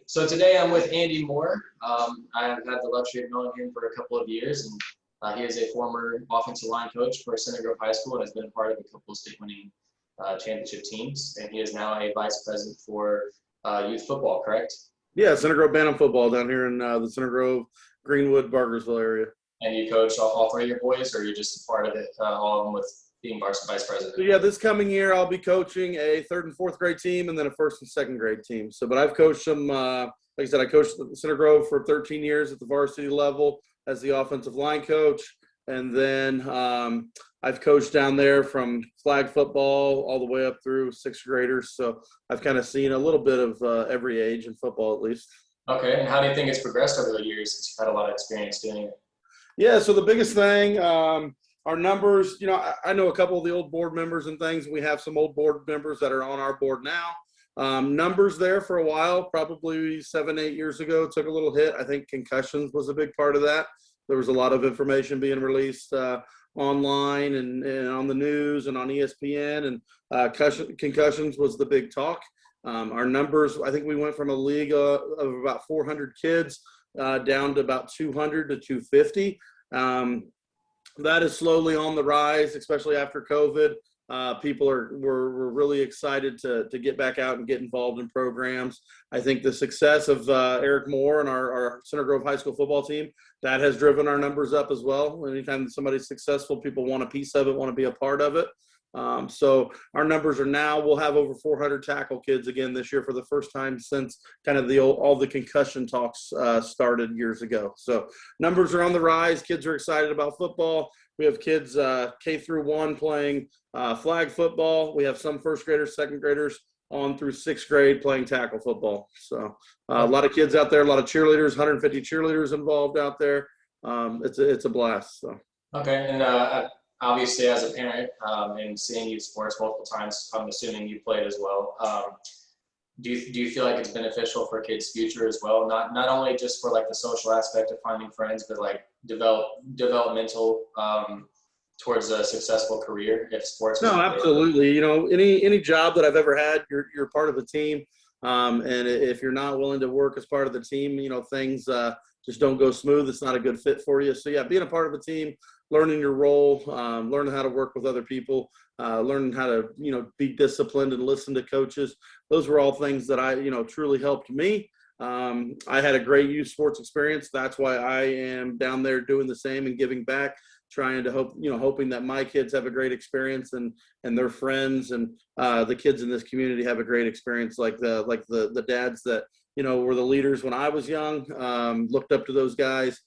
So today I'm with Andy Moore. I have had the luxury of knowing him for a couple of years, and he is a former offensive line coach for Center Grove High School and has been a part of a couple of state-winning championship teams. And he is now a vice president for youth football, correct? Yeah, Center Grove Bantam football down here in the Center Grove, Greenwood, Bargersville area. And you coach all three of your boys, or you're just a part of it, all of them with being vice president? So yeah, this coming year I'll be coaching a third and fourth grade team and then a first and second grade team. But I've coached them, like I said, I coached Center Grove for 13 years at the varsity level as the offensive line coach. And then I've coached down there from flag football all the way up through sixth graders. So I've kind of seen a little bit of every age in football at least. Okay, and how do you think it's progressed over the years since you've had a lot of experience doing it? Yeah, so the biggest thing, our numbers, I know a couple of the old board members and things. We have some old board members that are on our board now. Numbers there for a while, probably 7-8 years ago, took a little hit. I think concussions was a big part of that. There was a lot of information being released online and on the news and on ESPN, and concussions was the big talk. Our numbers, I think we went from a league of about 400 kids down to about 200 to 250. That is slowly on the rise, especially after COVID. People were really excited to get back out and get involved in programs. I think the success of Eric Moore and our Center Grove High School football team, that has driven our numbers up as well. Anytime somebody's successful, people want a piece of it, want to be a part of it. So our numbers are now, we'll have over 400 tackle kids again this year for the first time since kind of all the concussion talks started years ago. So numbers are on the rise. Kids are excited about football. We have kids K through 1 playing flag football. We have some first graders, second graders on through sixth grade playing tackle football. So a lot of kids out there, a lot of cheerleaders, 150 cheerleaders involved out there. It's a blast. So. Okay, and obviously as a parent and seeing youth sports multiple times, I'm assuming you played as well. Do you feel like it's beneficial for kids' future as well? Not only just for like the social aspect of finding friends, but like developmental towards a successful career if sports. No, absolutely. Any job that I've ever had, you're part of a team, and if you're not willing to work as part of the team, things just don't go smooth. It's not a good fit for you. So yeah, being a part of a team, learning your role, learning how to work with other people, learning how to, be disciplined and listen to coaches. Those were all things that I, truly helped me. I had a great youth sports experience. That's why I am down there doing the same and giving back, trying to hoping that my kids have a great experience and their friends and the kids in this community have a great experience like the dads that, were the leaders when I was young, looked up to those guys.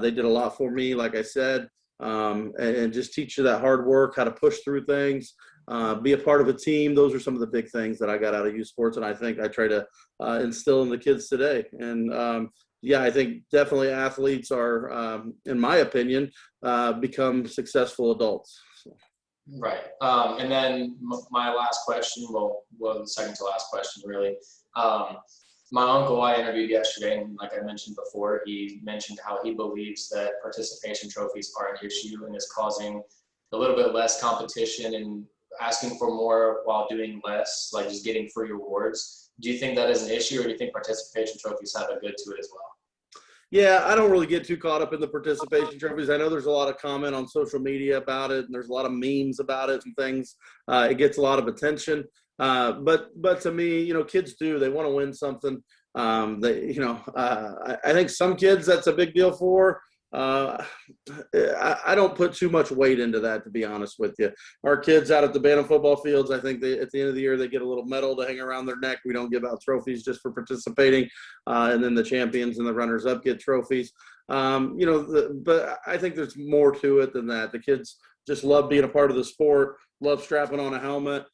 They did a lot for me, like I said, and just teach you that hard work, how to push through things, be a part of a team. Those are some of the big things that I got out of youth sports, and I think I try to instill in the kids today. And yeah, I think definitely athletes are, in my opinion, become successful adults. So. Right. And then my last question, well, the second to last question, really. My uncle I interviewed yesterday, and like I mentioned before, he mentioned how he believes that participation trophies are an issue and is causing a little bit less competition and asking for more while doing less, like just getting free rewards. Do you think that is an issue, or do you think participation trophies have a good to it as well? Yeah, I don't really get too caught up in the participation trophies. I know there's a lot of comment on social media about it, and there's a lot of memes about it and things. It gets a lot of attention. But to me, kids they want to win something. I think some kids that's a big deal for. I don't put too much weight into that, to be honest with you. Our kids out at the Bantam football fields, I think at the end of the year, they get a little medal to hang around their neck. We don't give out trophies just for participating. And then the champions and the runners up get trophies. But I think there's more to it than that. The kids just love being a part of the sport, love strapping on a helmet,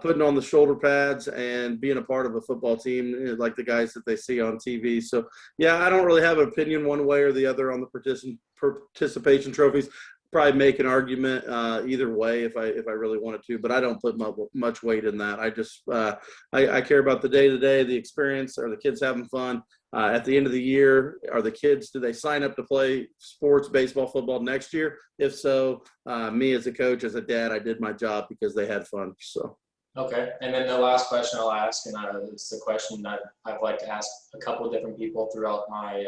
putting on the shoulder pads and being a part of a football team like the guys that they see on TV. So, yeah, I don't really have an opinion one way or the other on the participation trophies. Probably make an argument either way if I really wanted to, but I don't put much weight in that. I just I care about the day-to-day, the experience. Are the kids having fun? At the end of the year, do they sign up to play sports, baseball, football next year? If so, me as a coach, as a dad, I did my job because they had fun. So. Okay, and then the last question I'll ask, and it's the question that I've liked to ask a couple of different people throughout my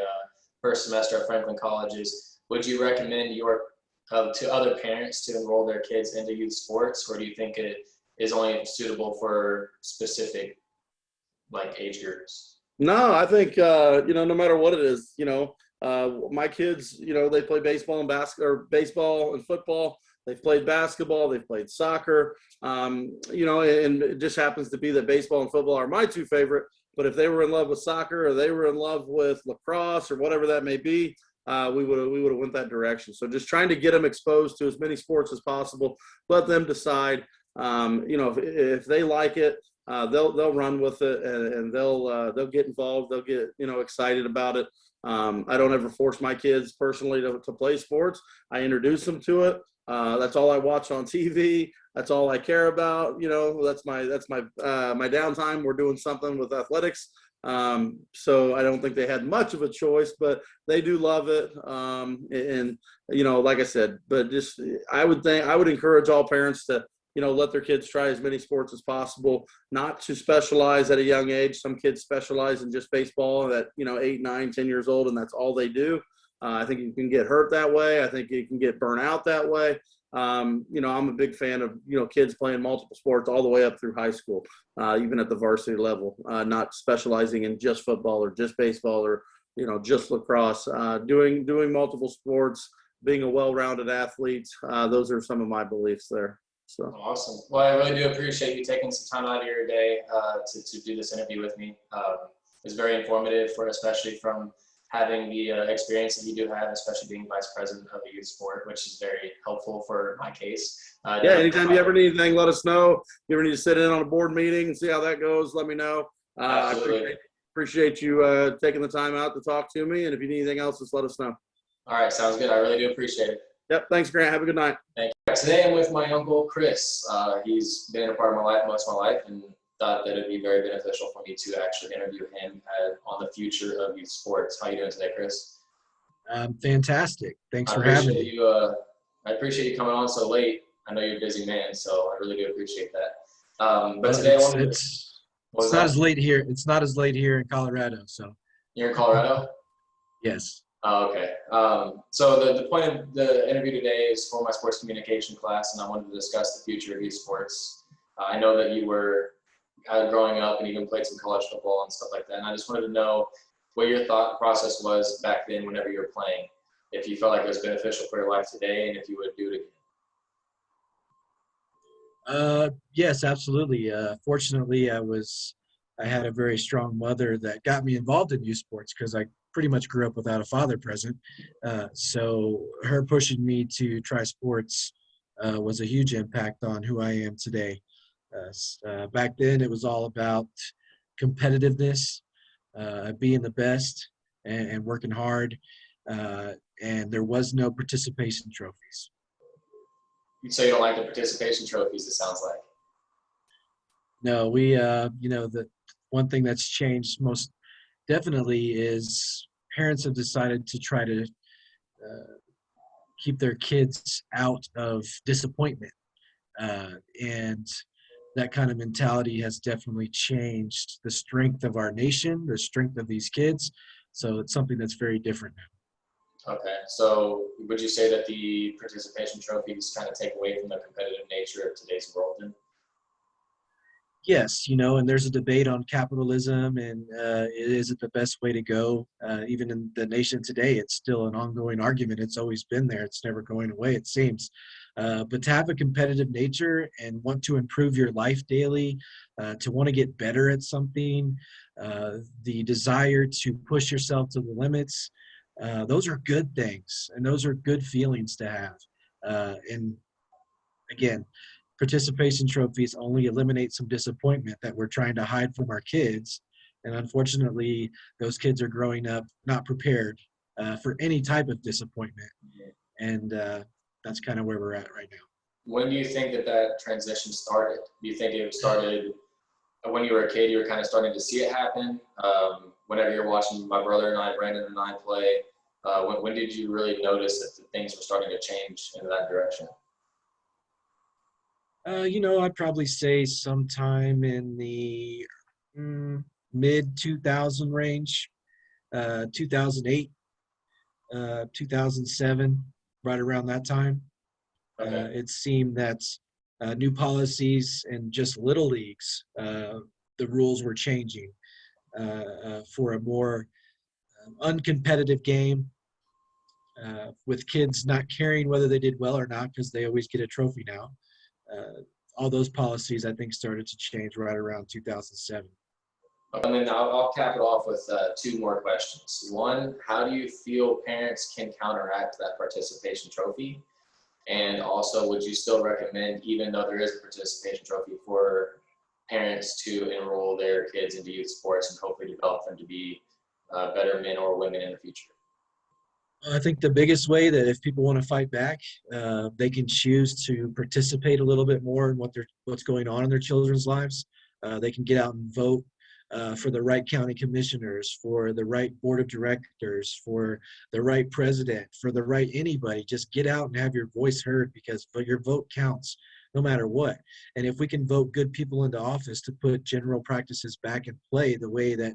first semester at Franklin College is, would you recommend to other parents to enroll their kids into youth sports, or do you think it is only suitable for specific like age groups? No, I think no matter what it is, my kids, they play baseball and baseball and football. They've played basketball. They've played soccer. And it just happens to be that baseball and football are my two favorite. But if they were in love with soccer or they were in love with lacrosse or whatever that may be, we would have went that direction. So just trying to get them exposed to as many sports as possible. Let them decide. If they like it, they'll run with it and they'll get involved. They'll get excited about it. I don't ever force my kids personally to play sports. I introduce them to it. That's all I watch on TV. That's all I care about. That's my my downtime. We're doing something with athletics. So I don't think they had much of a choice, but they do love it. And like I said, but just I would encourage all parents to let their kids try as many sports as possible, not to specialize at a young age. Some kids specialize in just baseball at 8, 9, 10 years old, and that's all they do. I think you can get hurt that way. I think you can get burnt out that way. I'm a big fan of kids playing multiple sports all the way up through high school, even at the varsity level, not specializing in just football or just baseball or just lacrosse. Doing multiple sports, being a well-rounded athlete. Those are some of my beliefs there. So awesome. Well, I really do appreciate you taking some time out of your day to do this interview with me. It's very informative, especially from having the experience that you do have, especially being vice president of a youth sport, which is very helpful for my case. Anytime you ever need anything, let us know. If you ever need to sit in on a board meeting and see how that goes, let me know. I appreciate you taking the time out to talk to me. And if you need anything else, just let us know. All right, sounds good. I really do appreciate it. Yep. Thanks, Grant. Have a good night. Thank you. Today I'm with my uncle, Chris. He's been a part of my life most of my life and thought that it'd be very beneficial for me to actually interview him on the future of youth sports. How are you doing today, Chris? Fantastic. Thanks for having me. I appreciate you coming on so late. I know you're a busy man, so I really do appreciate that. But today it's not as late here. It's not as late here in Colorado. So you're in Colorado? Yes. Oh, okay. So the point of the interview today is for my sports communication class, and I wanted to discuss the future of youth sports. I know that you were growing up and even played some college football and stuff like that, and I just wanted to know what your thought process was back then whenever you were playing, if you felt like it was beneficial for your life today, and if you would do it again. Yes, absolutely. Fortunately, I had a very strong mother that got me involved in youth sports because I pretty much grew up without a father present. So her pushing me to try sports was a huge impact on who I am today. Back then, it was all about competitiveness, being the best, and working hard. And there was no participation trophies. So you don't like the participation trophies, it sounds like. No, we, the one thing that's changed most definitely is parents have decided to try to keep their kids out of disappointment. And that kind of mentality has definitely changed the strength of our nation, the strength of these kids. So it's something that's very different now. Okay. So would you say that the participation trophies kind of take away from the competitive nature of today's world then? Yes, and there's a debate on capitalism and is it the best way to go? Even in the nation today, it's still an ongoing argument. It's always been there. It's never going away, it seems. But to have a competitive nature and want to improve your life daily, to want to get better at something, the desire to push yourself to the limits, those are good things, and those are good feelings to have. And again, participation trophies only eliminate some disappointment that we're trying to hide from our kids. And unfortunately, those kids are growing up not prepared for any type of disappointment. And that's kind of where we're at right now. When do you think that transition started? Do you think it started when you were a kid, you were kind of starting to see it happen? Whenever you're watching my brother and I, Brandon and I play, when did you really notice that things were starting to change in that direction? I'd probably say sometime in the mid 2000 range, 2008, 2007, right around that time. Okay. It seemed that new policies and just little leagues, the rules were changing for a more uncompetitive game, with kids not caring whether they did well or not because they always get a trophy now. All those policies, I think, started to change right around 2007. And then I'll cap it off with two more questions. One, how do you feel parents can counteract that participation trophy? And also, would you still recommend, even though there is a participation trophy, for parents to enroll their kids into youth sports and hopefully develop them to be better men or women in the future? I think the biggest way that if people want to fight back, they can choose to participate a little bit more in what's going on in their children's lives. They can get out and vote for the right county commissioners, for the right board of directors, for the right president, for the right anybody. Just get out and have your voice heard, because your vote counts no matter what. And if we can vote good people into office to put general practices back in play the way that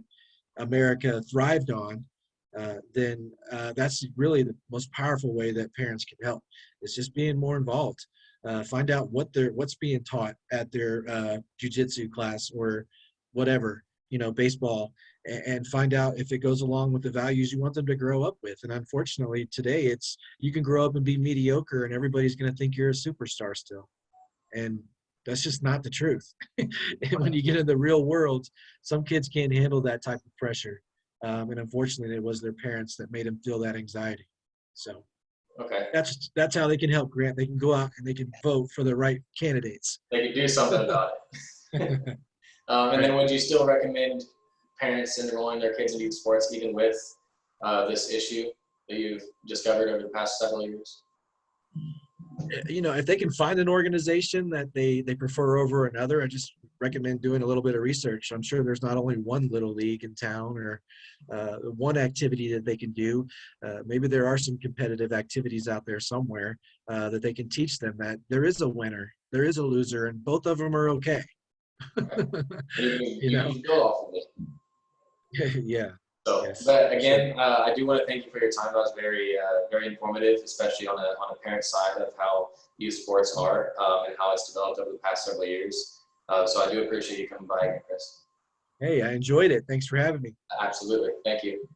America thrived on, then that's really the most powerful way that parents can help. It's just being more involved. Find out what's being taught at their jujitsu class or whatever, baseball, and find out if it goes along with the values you want them to grow up with. And unfortunately, today you can grow up and be mediocre, and everybody's going to think you're a superstar still, and that's just not the truth. And when you get in the real world, some kids can't handle that type of pressure. And unfortunately, it was their parents that made them feel that anxiety. So Okay. that's how they can help, Grant. They can go out and they can vote for the right candidates. They can do something about it. And then would you still recommend parents enrolling their kids in youth sports even with this issue that you've discovered over the past several years? If they can find an organization that they prefer over another, I just recommend doing a little bit of research. I'm sure there's not only one little league in town or one activity that they can do. Maybe there are some competitive activities out there somewhere that they can teach them that there is a winner, there is a loser, and both of them are okay. Okay. You can build off of it. Yeah. So, Yes. but again, I do want to thank you for your time. That was very, very informative, especially on a parent side of how youth sports are and how it's developed over the past several years. So I do appreciate you coming by, Chris. Hey, I enjoyed it. Thanks for having me. Absolutely. Thank you.